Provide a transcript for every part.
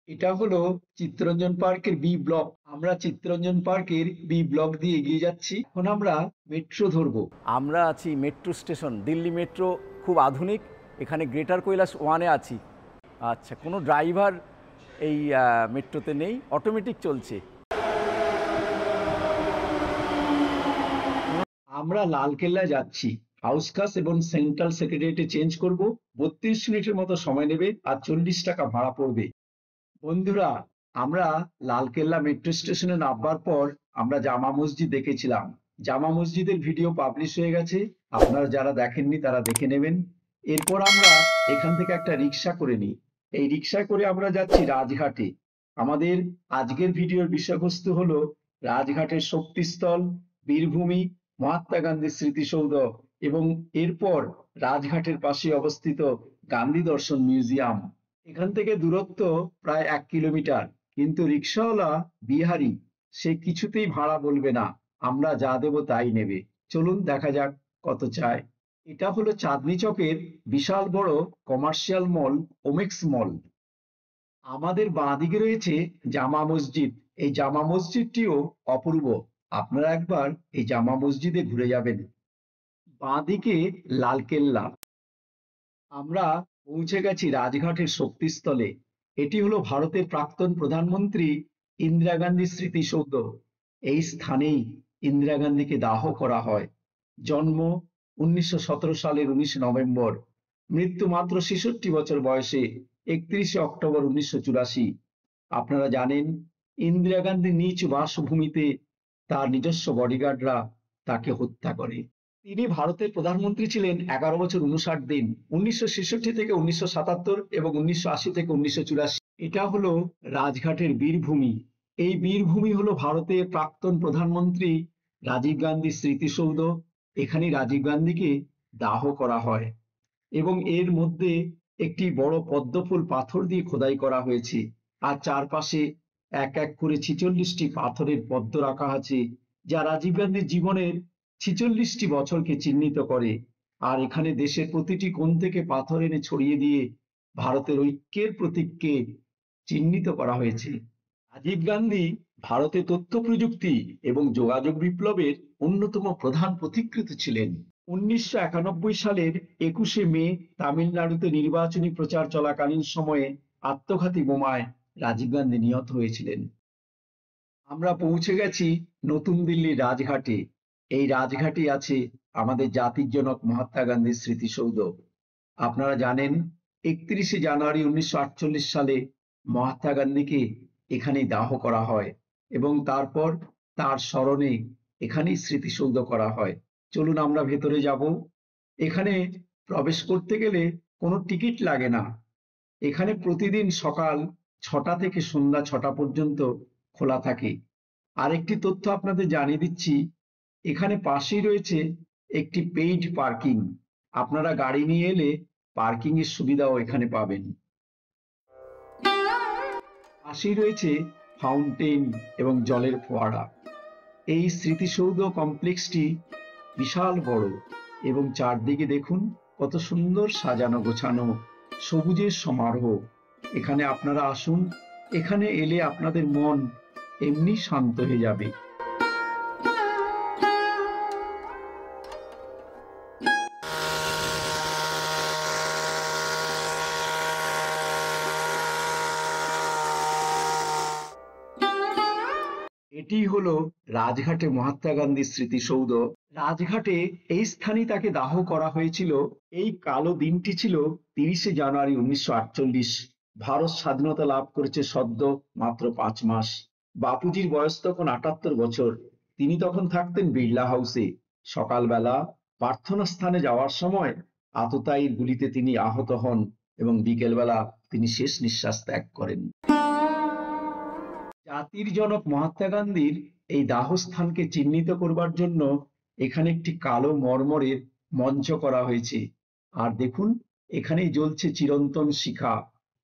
এটা হলো চিত্তরঞ্জন পার্কের বি ব্লক। আমরা চিত্তরঞ্জন পার্কের বি ব্লক দিয়ে এগিয়ে যাচ্ছি। এখন আমরা মেট্রো ধরবো। আমরা আছি মেট্রো স্টেশন, দিল্লি মেট্রো খুব আধুনিক। এখানে গ্রেটার কৈলাস 1-এ আছি। আচ্ছা, কোনো ড্রাইভার এই মেট্রোতে নেই, অটোমেটিক চলছে। আমরা লালকেল্লা যাচ্ছি। হাউস কাস এবং সেন্ট্রাল সেক্রেটারিয়েটে চেঞ্জ করব। 32 মিনিটের মতো সময় নেবে আর 40 টাকা ভাড়া পড়বে। বন্ধুরা, আমরা লালকেল্লা মেট্রো স্টেশনে নামবার পর আমরা জামা মসজিদ দেখেছিলাম। জামা মসজিদের ভিডিও পাবলিশ হয়ে গেছে, আপনারা যারা দেখেননি তারা দেখে নেবেন। এরপর আমরা এখান থেকে একটা রিক্সা করে নিই। এই রিক্সায় করে আমরা যাচ্ছি রাজঘাটে। আমাদের আজকের ভিডিওর বিষয়বস্তু হলো রাজঘাটের শক্তিস্থল, বীরভূমি, মহাত্মা গান্ধীর স্মৃতিসৌধ এবং এরপর রাজঘাটের পাশে অবস্থিত গান্ধী দর্শন মিউজিয়াম। এখান থেকে দূরত্ব প্রায় 1 কিলোমিটার, কিন্তু রিক্সাওয়ালা বিহারি, সে কিছুতেই ভাড়া বলবে না, আমরা যা দেব তাই নেবে। চলুন দেখা যাক কত চায়। এটা হলো চাঁদনি চকের বিশাল বড় কমার্শিয়াল মল, ওমেক্স মল। আমাদের বাঁদিকে রয়েছে জামা মসজিদ। এই জামা মসজিদটিও অপূর্ব, আপনারা একবার এই জামা মসজিদে ঘুরে যাবেন। বাঁদিকে লালকেল্লা। আমরা পৌঁছে গেছি রাজঘাটের শক্তিস্থলে। এটি হলো ভারতের প্রাক্তন প্রধানমন্ত্রী ইন্দিরা গান্ধীর স্মৃতিসৌধ। এই স্থানেই ইন্দিরা গান্ধীকে দাহ করা হয়। জন্ম 1917 সালের 19 নভেম্বর, মৃত্যু মাত্র 66 বছর বয়সে 31 অক্টোবর 1984। আপনারা জানেন, ইন্দিরা গান্ধী নিজ বাসভূমিতে তার নিজস্ব বডিগার্ডরা তাকে হত্যা করে। তিনি ভারতের প্রধানমন্ত্রী ছিলেন 11 বছর 59 দিন, 1966 থেকে 1977 এবং 1980 থেকে 1984। এটা হলো রাজঘাটের বীরভূমি। এই বীরভূমি হলো ভারতের প্রাক্তন প্রধানমন্ত্রী রাজীব গান্ধীর স্মৃতিসৌধ। এখানে রাজীব গান্ধীকে দাহ করা হয় এবং এর মধ্যে একটি বড় পদ্মফুল পাথর দিয়ে খোদাই করা হয়েছে। আর চারপাশে এক এক করে 46টি পাথরের পদ্ম রাখা আছে, যা রাজীব গান্ধীর জীবনের 46টি বছরকে চিহ্নিত করে। আর এখানে দেশের প্রতিটি কোণ থেকে পাথর এনে ছড়িয়ে দিয়ে ভারতের ঐক্যের প্রতীককে চিহ্নিত করা হয়েছে। রাজীব গান্ধী ভারতে তথ্য প্রযুক্তি এবং যোগাযোগ বিপ্লবের অন্যতম প্রধান পথিকৃৎ ছিলেন। 1991 সালের 21শে মে তামিলনাড়ুতে নির্বাচনী প্রচার চলাকালীন সময়ে আত্মঘাতী বোমায় রাজীব গান্ধী নিহত হয়েছিলেন। আমরা পৌঁছে গেছি নতুন দিল্লির রাজঘাটে। এই রাজঘাটে আছে আমাদের জাতির জনক মহাত্মা গান্ধীর স্মৃতিসৌধ। আপনারা জানেন, 31শে জানুয়ারি 1948 সালে মহাত্মা গান্ধীকে এখানেই দাহ করা হয় এবং তারপর তার স্মরণে এখানেই স্মৃতিসৌধ করা হয়। চলুন আমরা ভেতরে যাব। এখানে প্রবেশ করতে গেলে কোনো টিকিট লাগে না। এখানে প্রতিদিন সকাল 6টা থেকে সন্ধ্যা 6টা পর্যন্ত খোলা থাকে। আরেকটি তথ্য আপনাদের জানিয়ে দিচ্ছি, এখানে পাশেই রয়েছে একটি পেইড পার্কিং। আপনারা গাড়ি নিয়ে এলে পার্কিং এর সুবিধাও এখানে পাবেন। পাশেই রয়েছে ফাউন্টেন এবং জলের ফোয়ারা। এই স্মৃতিসৌধ কমপ্লেক্সটি বিশাল বড় এবং চারদিকে দেখুন কত সুন্দর সাজানো গোছানো, সবুজের সমারোহ। এখানে আপনারা আসুন, এখানে এলে আপনাদের মন এমনি শান্ত হয়ে যাবে। এটি হলো রাজঘাটে মহাত্মা গান্ধীর স্মৃতিসৌধ। রাজঘাটে এই স্থানেই তাকে দাহ করা হয়েছিল। এই কালো দিনটি ছিল 30শে জানুয়ারি 1948। ভারত স্বাধীনতা লাভ করেছে সদ্য মাত্র 5 মাস। বাপুজির বয়স তখন 78 বছর। তিনি তখন থাকতেন বিড়লা হাউসে। সকালবেলা প্রার্থনা স্থানে যাওয়ার সময় আততায়ীর গুলিতে তিনি আহত হন এবং বিকেলবেলা তিনি শেষ নিঃশ্বাস ত্যাগ করেন। জাতির জনক মহাত্মা গান্ধীর এই দাহস্থানকে চিহ্নিত করবার জন্য এখানে একটি কালো মরমরের মঞ্চ করা হয়েছে। আর দেখুন, এখানেই জ্বলছে চিরন্তন শিখা।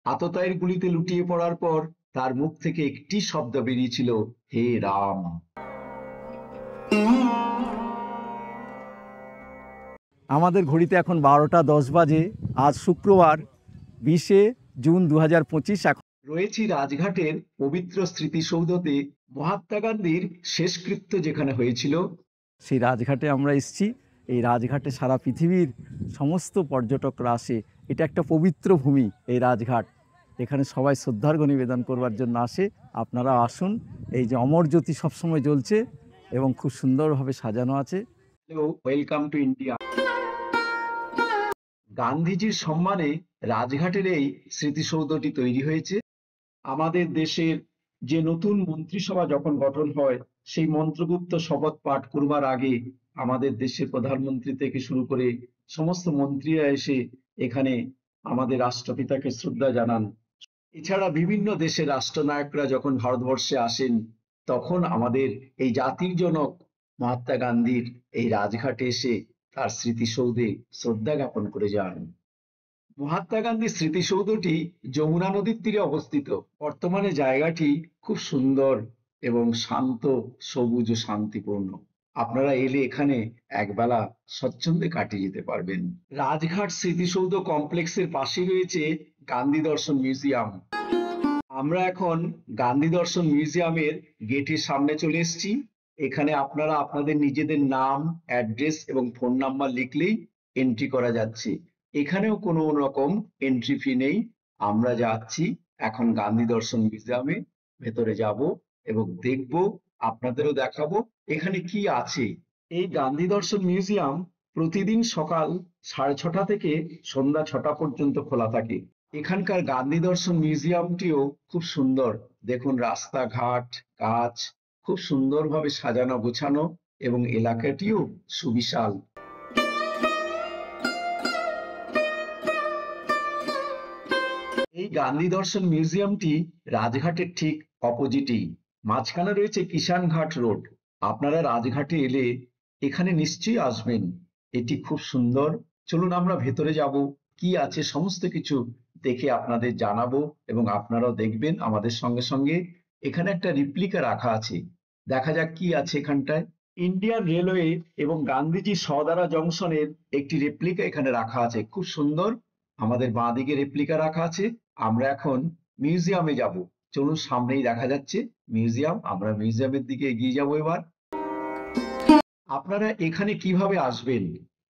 আততায়ীর গুলিতে লুটিয়ে পড়ার পর তার মুখ থেকে একটি শব্দ বেরিয়েছিল, হে রাম। আমাদের ঘড়িতে এখন 12টা 10 বাজে। আজ শুক্রবার 20শে জুন 2025। এখন রয়েছি রাজঘাটের পবিত্র স্মৃতিসৌধতে মহাত্মা গান্ধীর শেষকৃত্য যেখানে হয়েছিল। সেই রাজঘাটে আমরা এসেছি। এই রাজঘাটে সারা পৃথিবীর সমস্ত পর্যটকরা আসে। এটা একটা পবিত্র ভূমি এই রাজঘাট। এখানে সবাই শ্রদ্ধার্ঘ্য নিবেদন করবার জন্য আসে। আপনারা আসুন। এই যে অমর জ্যোতি সবসময় জ্বলছে এবং খুব সুন্দরভাবে সাজানো আছে। Hello, welcome to India. গান্ধীজির সম্মানে রাজঘাটের এই স্মৃতিসৌধটি তৈরি হয়েছে। আমাদের দেশের যে নতুন মন্ত্রিসভা যখন গঠন হয়, সেই মন্ত্রগুপ্ত শপথ পাঠ করবার আগে আমাদের দেশের প্রধানমন্ত্রী থেকে শুরু করে সমস্ত মন্ত্রীরা এসে এখানে আমাদের রাষ্ট্রপিতাকে শ্রদ্ধা জানান। এছাড়া বিভিন্ন দেশের রাষ্ট্রনায়করা যখন ভারতবর্ষে আসেন, তখন আমাদের এই জাতির জনক মহাত্মা গান্ধীর এই রাজঘাটে এসে তার স্মৃতিসৌধে শ্রদ্ধা জ্ঞাপন করে যান। মহাত্মা গান্ধীর স্মৃতিসৌধটি যমুনা নদীর তীরে অবস্থিত। বর্তমানে জায়গাটি খুব সুন্দর এবং শান্ত, সবুজ ও শান্তিপূর্ণ। আপনারা এলে এখানে একবেলা স্বচ্ছন্দে কাটিয়ে যেতে পারবেন। রাজঘাট স্মৃতিসৌধ কমপ্লেক্সের পাশে রয়েছে গান্ধী দর্শন মিউজিয়াম। আমরা এখন গান্ধী দর্শন মিউজিয়ামের গেটের সামনে চলে এসেছি। এখানে আপনারা আপনাদের নিজেদের নাম, অ্যাড্রেস এবং ফোন নাম্বার লিখলেই এন্ট্রি করা যাচ্ছে। এখানেও কোনো রকম এন্ট্রি ফি নেই। আমরা যাচ্ছি এখন গান্ধী দর্শন মিউজিয়ামে, ভেতরে যাব এবং দেখব, আপনাদেরও দেখাবো এখানে কি আছে। এই গান্ধী দর্শন মিউজিয়াম প্রতিদিন সকাল 6:30 থেকে সন্ধ্যা 6টা পর্যন্ত খোলা থাকে। এখানকার গান্ধী দর্শন মিউজিয়ামটিও খুব সুন্দর। দেখুন, রাস্তাঘাট, গাছ খুব সুন্দরভাবে সাজানো গোছানো এবং এলাকাটিও সুবিশাল। এই গান্ধী দর্শন মিউজিয়ামটি রাজঘাটের ঠিক অপোজিটেই। মাঝখানে রয়েছে কিষান ঘাট রোড। আপনারা রাজঘাটে এলে এখানে নিশ্চয়ই আসবেন। এটি খুব সুন্দর। চলুন আমরা ভেতরে যাব, কি আছে সমস্ত কিছু দেখে আপনাদের জানাবো এবং আপনারাও দেখবেন আমাদের সঙ্গে সঙ্গে। এখানে একটা রিপ্লিকা রাখা আছে, দেখা যাক কি আছে এখানটায়। ইন্ডিয়ান রেলওয়ে এবং গান্ধীজি সহদারা জংশনের একটি রেপ্লিকা এখানে রাখা আছে, খুব সুন্দর। আমাদের বাঁদিকে রেপ্লিকা রাখা আছে। আমরা এখন মিউজিয়ামে যাব। চলুন, সামনেই দেখা যাচ্ছে মিউজিয়াম। আমরা মিউজিয়ামের দিকে এগিয়ে যাব এবার। আপনারা এখানে কিভাবে আসবেন?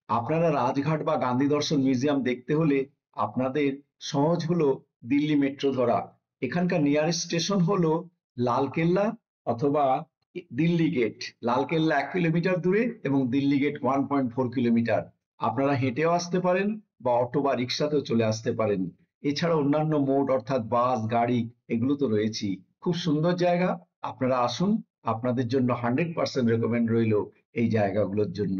আপনারা রাজঘাট বা গান্ধী দর্শন মিউজিয়াম দেখতে হলে আপনাদের সহজ হলো দিল্লি মেট্রো ধরা। এখানকার নিয়ারেস্ট স্টেশন হলো লালকেল্লা অথবা দিল্লি গেট। লালকেল্লা 1 কিলোমিটার দূরে এবং দিল্লি গেট 1.4 কিলোমিটার। আপনারা হেঁটেও আসতে পারেন বা অটো বা রিক্সাতেও চলে আসতে পারেন। এছাড়া অন্যান্য মোড অর্থাৎ বাস, গাড়ি এগুলো তো রয়েছেই। খুব সুন্দর জায়গা। আপনারা আসুন, আপনাদের জন্য 100% রেকমেন্ড রইল এই জায়গাগুলোর জন্য।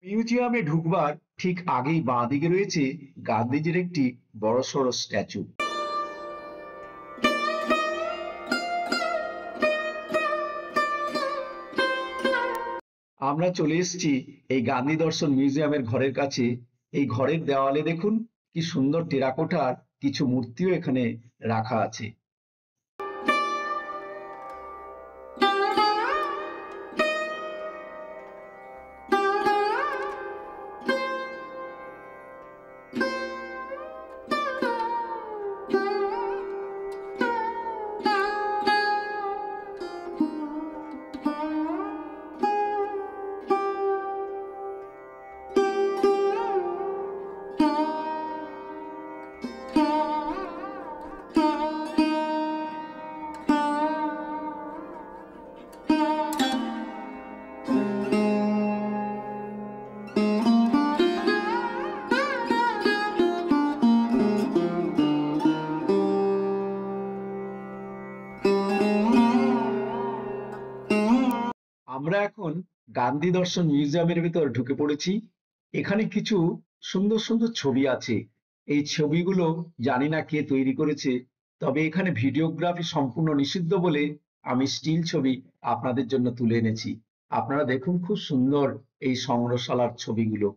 মিউজিয়ামে ঢুকবার ঠিক আগেই বাঁদিকে রয়েছে গান্ধীজির একটি বড়সড় স্ট্যাচু। আমরা চলে এসেছি এই গান্ধী দর্শন মিউজিয়ামের ঘরের কাছে। এই ঘরের দেওয়ালে দেখুন কি সুন্দর টেরাকোটার কিছু মূর্তিও এখানে রাখা আছে। আমরা এখন গান্ধী দর্শন মিউজিয়ামের ভিতর ঢুকে পড়েছি। এখানে কিছু সুন্দর সুন্দর ছবি আছে। এই ছবিগুলো জানি না কে তৈরি করেছে, তবে এখানে ভিডিওগ্রাফি সম্পূর্ণ নিষিদ্ধ বলে আমি স্টিল ছবি আপনাদের জন্য তুলে এনেছি। আপনারা দেখুন, খুব সুন্দর এই সংগ্রহশালার ছবিগুলো।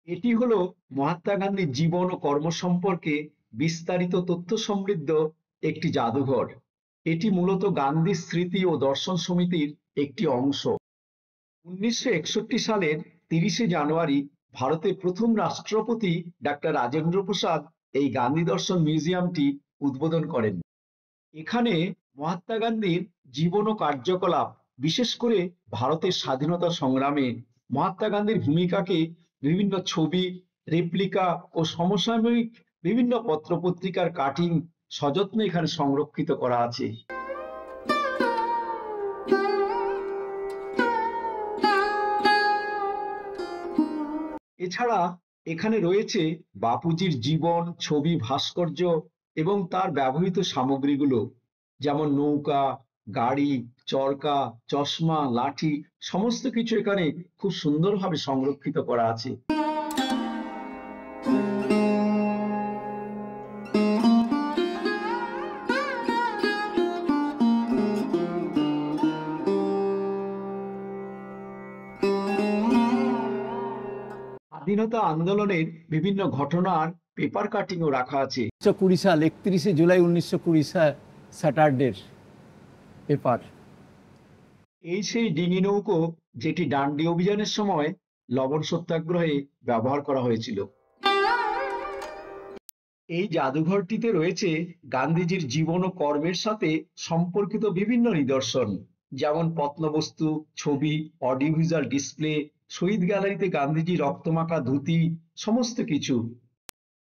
এটি হলো মহাত্মা গান্ধীর জীবন ও কর্ম সম্পর্কে বিস্তারিত তথ্য সমৃদ্ধ একটি জাদুঘর। এটি মূলত গান্ধীর স্মৃতি ও দর্শন সমিতির একটি অংশ। 1961 সালের 30শে জানুয়ারি ভারতের প্রথম রাষ্ট্রপতি ডাক্তার রাজেন্দ্র প্রসাদ এই গান্ধী দর্শন মিউজিয়ামটি উদ্বোধন করেন। এখানে মহাত্মা গান্ধীর জীবন ও কার্যকলাপ, বিশেষ করে ভারতের স্বাধীনতা সংগ্রামে মহাত্মা গান্ধীর ভূমিকাকে বিভিন্ন ছবি, রেপ্লিকা ও সমসাময়িক বিভিন্ন পত্রপত্রিকার কাটিং সযত্নে এখানে সংরক্ষিত করা আছে। এছাড়া এখানে রয়েছে বাপুজির জীবন, ছবি, ভাস্কর্য এবং তার ব্যবহৃত সামগ্রীগুলো, যেমন নৌকা, গাড়ি, চরকা, চশমা, লাঠি, সমস্ত কিছু এখানে খুব সুন্দরভাবে সংরক্ষিত করা আছে। স্বাধীনতা আন্দোলনের বিভিন্ন ঘটনার পেপার কাটিংও রাখা আছে। 1920 সাল 31শে জুলাই 1920 সাল স্যাটারডের পেপার। এই সেই ডিঙি নৌকো যেটি ডান্ডি অভিযানের সময় লবণ সত্যাগ্রহে ব্যবহার করা হয়েছিল। এই জাদুঘরটিতে রয়েছে গান্ধীজির জীবন ও কর্মের সাথে সম্পর্কিত বিভিন্ন নিদর্শন, যেমন প্রত্নবস্তু, ছবি, অডিওভিজুয়াল ডিসপ্লে, শহীদ গ্যালারিতে গান্ধীজির রক্তমাখা ধুতি, সমস্ত কিছু।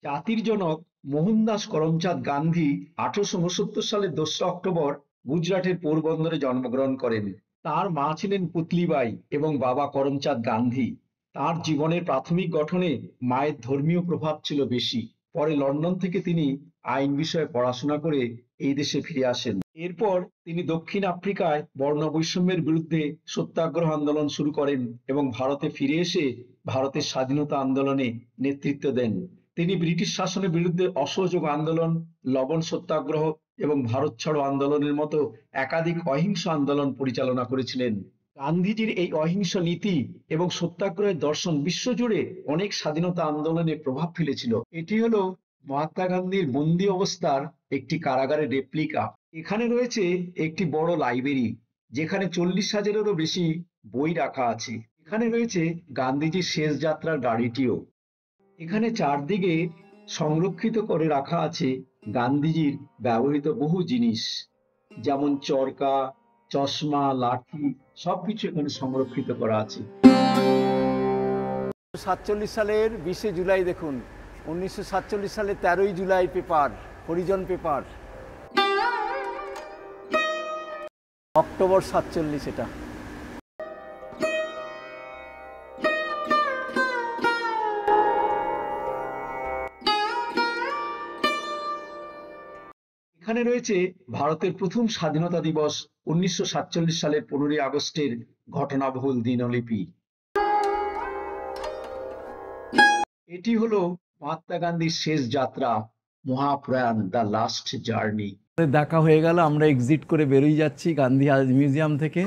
জাতির জনক মোহনদাস করমচাঁদ গান্ধী 1869 সালের 2রা অক্টোবর গুজরাটের পোরবন্দরে জন্মগ্রহণ করেন। তার মা ছিলেন পুতলিবাই এবং বাবা করমচাঁদ গান্ধী। তার জীবনের প্রাথমিক গঠনে মায়ের ধর্মীয় প্রভাব ছিল বেশি। পরে লন্ডন থেকে তিনি আইন বিষয়ে পড়াশোনা করে এই দেশে ফিরে আসেন। এরপর তিনি দক্ষিণ আফ্রিকায় বর্ণ বৈষম্যের বিরুদ্ধে সত্যাগ্রহ আন্দোলন শুরু করেন এবং ভারতে ফিরে এসে ভারতের স্বাধীনতা আন্দোলনে নেতৃত্ব দেন। তিনি ব্রিটিশ শাসনের বিরুদ্ধে অসহযোগ আন্দোলন, লবণ সত্যাগ্রহ এবং ভারত ছাড়ো আন্দোলনের মতো একাধিক অহিংস আন্দোলন পরিচালনা করেছিলেন। গান্ধীজির এই অহিংস নীতি এবং সত্যাগ্রহের দর্শন বিশ্বজুড়ে অনেক স্বাধীনতা আন্দোলনে প্রভাব ফেলেছিল। এটি হলো মহাত্মা গান্ধীর বন্দী অবস্থার একটি কারাগারের রেপ্লিকা। এখানে রয়েছে একটি বড় লাইব্রেরি, যেখানে 40,000-এরও বেশি বই রাখা আছে। এখানে রয়েছে গান্ধীজির শেষ যাত্রার গাড়িটিও। এখানে চারদিকে সংরক্ষিত করে রাখা আছে গান্ধীজির ব্যবহৃত বহু জিনিস, যেমন চরকা, চশমা, লাঠি, সবকিছু এখানে সংরক্ষিত করা আছে। 1947 সালের 20শে জুলাই দেখুন, 1947 সালের 13ই জুলাই পেপার, হরিজন পেপার। অক্টোবর 47 এটা। এখানে রয়েছে ভারতের প্রথম স্বাধীনতা দিবস 1947 সালের 15ই আগস্টের ঘটনাবহুল দিনলিপি। এটি হলো মহাত্মা গান্ধীর শেষ যাত্রা, মহাপ্রয়াণ, দ্য লাস্ট জার্নি। দেখা হয়ে গেল, আমরা এক্সিট করে বেরিয়ে যাচ্ছি গান্ধী মিউজিয়াম থেকে।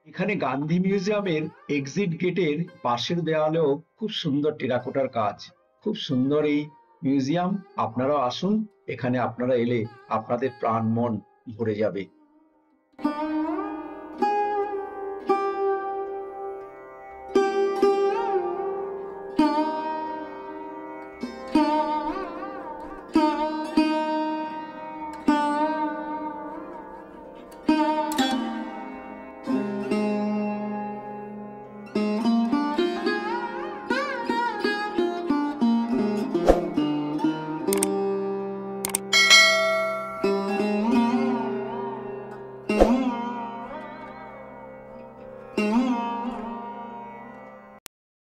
এখানে গান্ধী মিউজিয়ামের এক্সিট গেটের পাশের দেওয়ালেও খুব সুন্দর টেরাকোটার কাজ। খুব সুন্দর এই মিউজিয়াম, আপনারাও আসুন। এখানে আপনারা এলে আপনাদের প্রাণ মন ভরে যাবে।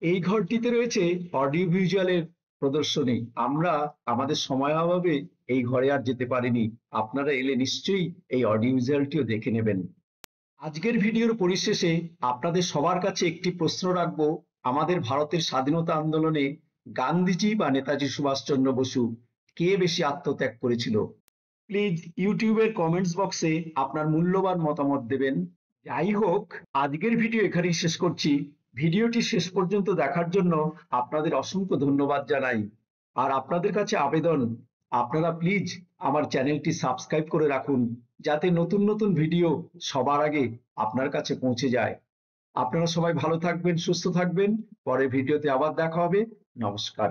এই ঘরটিতে রয়েছে অডিও ভিজুয়ালের প্রদর্শনী। আমরা আমাদের সময় অভাবে এই ঘরে আর যেতে পারিনি, আপনারা এলে নিশ্চয়ই এই অডিও ভিজুয়ালটিও দেখে নেবেন। আজকের ভিডিওর পরিশেষে আপনাদের সবার কাছে একটি প্রশ্ন রাখবো, আমাদের ভারতের স্বাধীনতা আন্দোলনে গান্ধীজি বা নেতাজি সুভাষচন্দ্র বসু কে বেশি আত্মত্যাগ করেছিল? প্লিজ ইউটিউবের কমেন্টস বক্সে আপনার মূল্যবান মতামত দেবেন। যাই হোক, আজকের ভিডিও এখানেই শেষ করছি। ভিডিওটি শেষ পর্যন্ত দেখার জন্য আপনাদের অসংখ্য ধন্যবাদ জানাই। আর আপনাদের কাছে আবেদন, আপনারা প্লিজ আমার চ্যানেলটি সাবস্ক্রাইব করে রাখুন, যাতে নতুন নতুন ভিডিও সবার আগে আপনার কাছে পৌঁছে যায়। আপনারা সবাই ভালো থাকবেন, সুস্থ থাকবেন। পরের ভিডিওতে আবার দেখা হবে। নমস্কার।